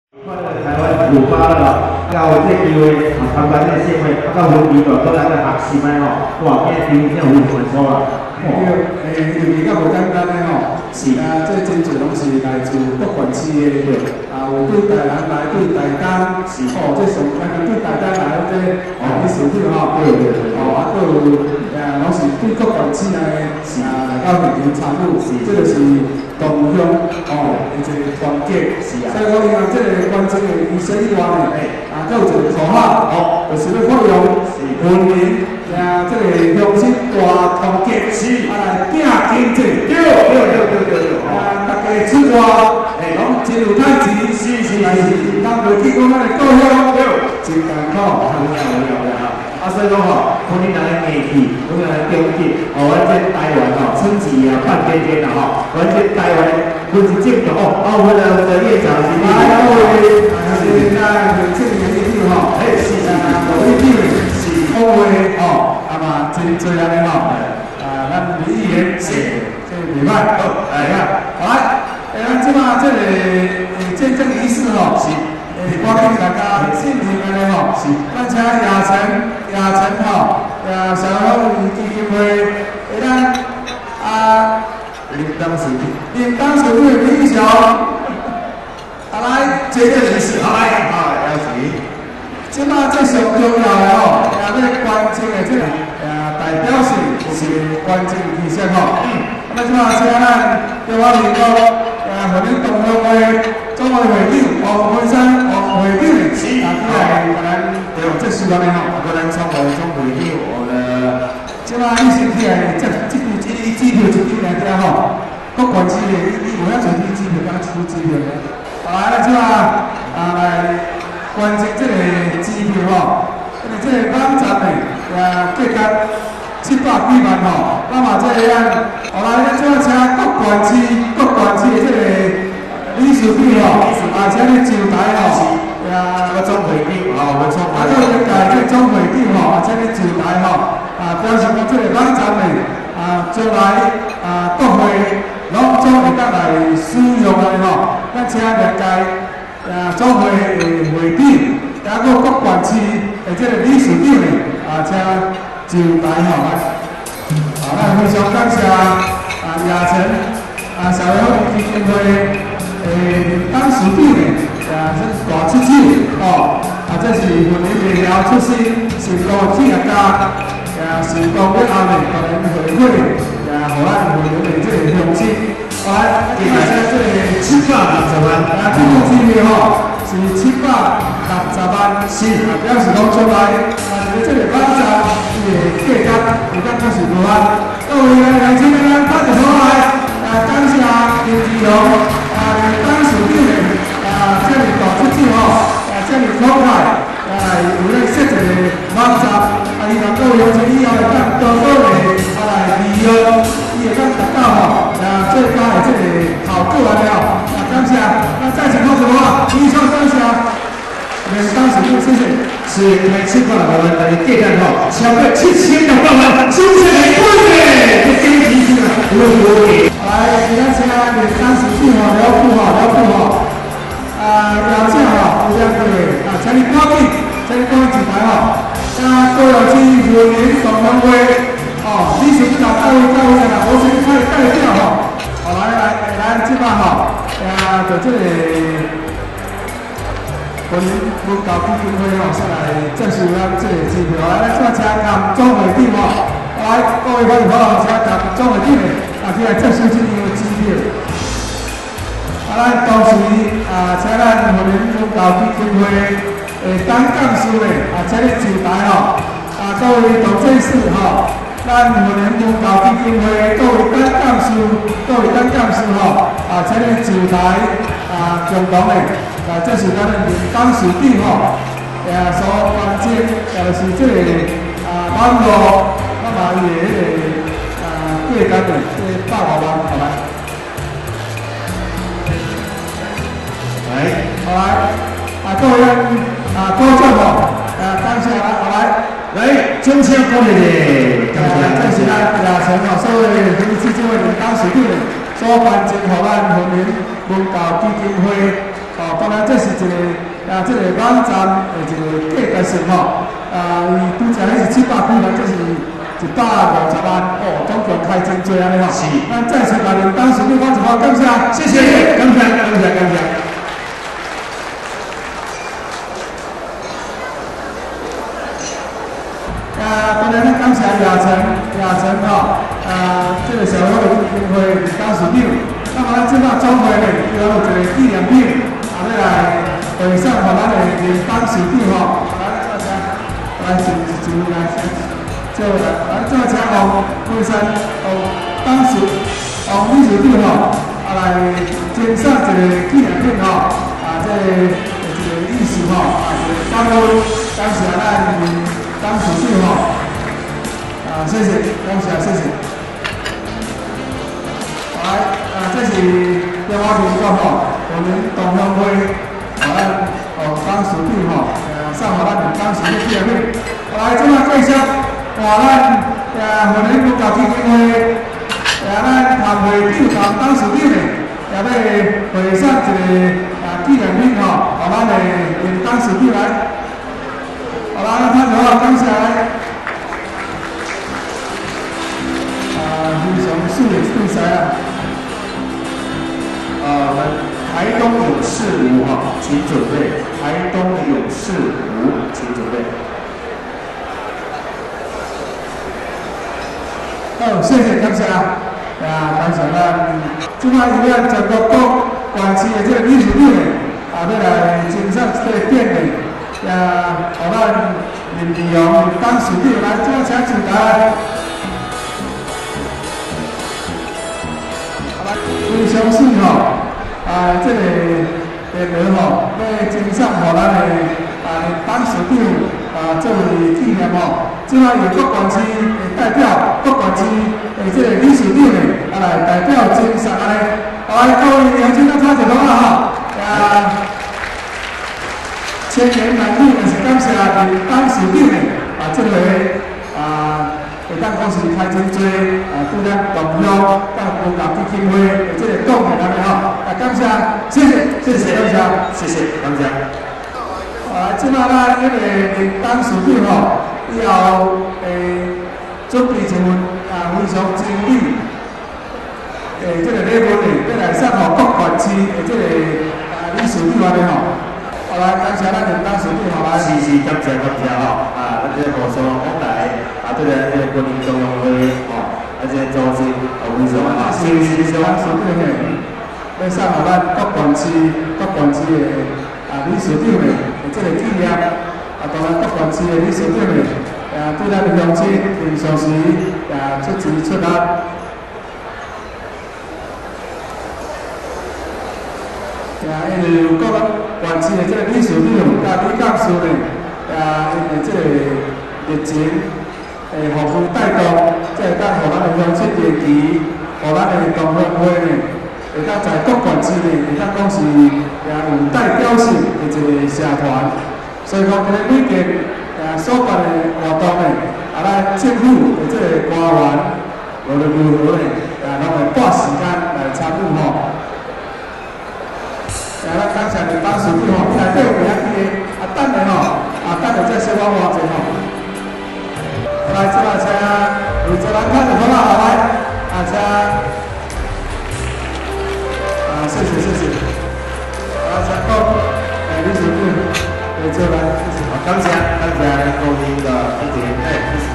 台湾古巴了，到这机会参加这个盛会，到文艺岛都来个学习咪吼，哇，今天真有不错啦。尤其较无简单的吼，是啊，这真侪拢是来自各县市的，啊，有对台南来，对台东，是哦，这上对台东来这艺术品吼，哦，啊，还有拢是对各县市来来到现场参与，这就是同乡哦，一个团结。所以讲，因为这个观众的仪式以外呢，啊，还有一个口号，哦，就是要发扬文明，这个乡亲大团结，啊，来拼经济，对，啊，大家出外，拢真有代志，但是当袂去讲咱的故乡，真艰苦，啊，所以讲吼，可能人的媒体，可能人中气，哦，咱这台湾吼，春季啊，半天天啦吼，咱这台湾分是正常哦，包括了这叶长是，来，各位，现在这个年纪吼，是啊，我一定是讲话吼，啊嘛，真多安尼吼，咱李议员是，这袂歹，好，来啊，来，咱即马这个见证仪式吼是。我跟大家信任安尼吼，是，咱请亚晨吼，社会基金会，咱铃铛是为李雄，来接这仪式，来，邀请。即马这上重要的吼，要关键的这个代表性是关键仪式吼。那即马请咱中华民国和恁同乡会总会会长王文山王会长，是啊，来给咱对这时段的吼，给咱总会长，即马你先起来，这支票一支来听吼，各县市的你有影像支票，敢出支票的？来，咱即马来关心这个支票吼，因为这个网站的价格700几万吼，咱嘛这个后来咱即马请各县市的这个理事长吼，请你就台吼，我总会长，我总会这个这总会长吼，请你就台吼，表示讲这个网站的将来各会拢总会当来使用的吼，咱请各界总会会长，还有各县市的这个理事长呢，请就台吼来。咱非常感谢亚晨社会福利基金会当时长呢，这大出手哦，这是本年未了出身，成功企业家，成功了后呢，个人回馈，互咱会员的这个乡亲。来，今仔这个760万，这个支票吼是760万，是表示讲将来这个网站这个价格有当确实无限。各位来请咱拍一手来，感谢林志荣当事长的这么大出手吼，这么慷慨，有咧设一个网站，希望各位乡亲以后会当多多来利用，伊会当达到吼，最佳的这个效果安尼吼，感谢，那再请同学们，以上感谢，当事长谢谢。是开760万的价格吼，超过7600万，真正的贵嘞！这经济是我给。来，今仔请咱当事长吼，了解吼，了解吼，有两个请你赶紧一台吼，各有去文林总工会哦，理事长各位啦，我先开代表吼，来，即摆吼，就这个。文教基金会吼，先来证实咱这个支票。来，咱请咱总会长吼，来，各位朋友好，请咱总会长起来证实这张支票。来，同时请咱文教基金会当干事的请你就台吼，各位同志士吼，咱文教基金会各位当干事吼，请你就台共同的。这是咱的当时长吼，所关键就是这个网络，那么伊的价格的这150万，好来，各位多谢吼，感谢好来，中枪过来的，这是咱亚晨吼，所有福利基金会的当时长所关键，互咱文教基金会。哦，当然这是一个这个网站的一个价格性吼，伊拄则迄是700几万，这是150万哦，总共开真多安尼吼。是。咱再次来领当时对方一番感谢，谢谢，感谢，感谢，感谢。当然咱感谢亚诚吼，这个小伙基金会当时长，那么咱即摆总会呢，有一个纪念品，要来回送互咱的当时长吼，来请来就来做请王贵山当时王理事长吼，来赠送一个纪念品吼，这一个意思吼，一个感恩，感谢咱当时长吼。谢谢，感谢，谢谢。来，这是电话评价吼，我们同乡会当时长吼，送互咱当时的纪念品。来，即摆介绍，咱云林国家基金会，咱谈会长当时长呢，也要回送一个纪念品吼，互咱的当时长来。好啦，那拍手，感谢来。非常顺利对赛啊！我们台东勇士5哈，请准备。台东勇士5，请准备。好，谢谢，感谢啊！感谢咱即摆伊咱全国各县市的这个理事长呢，要来赠送这个典礼，互咱林志荣当时长来，即摆请上台。非常水吼，这个电话吼，要赠送互咱的当时长作为纪念吼。即摆由各县市的代表，各县市的这个理事长呢，来代表赠送安尼。来，各位乡亲，咱拍一张啊吼，千言万语也是感谢当时长呢，这个会当讲是开真多对咱同乡、甲国家基金会的这个贡献安尼吼，感谢，谢谢，谢谢，感谢，谢谢，感谢。即摆咱迄个当时长吼，以后准备一份非常精美这个礼物呢，要来送互各县市的这个理事长安尼吼。好来，感谢咱当时长好来。是，感谢吼，咱这个互相往来，对咱这个国民中央会这个组织非常是当时长呢，要送互咱各县市的理事长呢，这个纪念，当然各县市的理事长呢，对咱的乡亲平常时出钱出力。因为各县市的这个理事长、甲李干事呢，因为这个热情服务带动，即会当互咱的乡亲延期，互咱的同乡会呢，会当在各县市呢，会当讲是有代表性的一个社团。所以讲，今日每件所办的活动呢，咱政府的这个官员无论如何呢，拢会拨时间来参与吼。咱感谢你当时长吼，内底有名字的，等下吼，等下再小可换者吼。来，即摆请负责人看就好啦，来，请，谢谢，请各理事长，来，谢谢，感谢各位的一点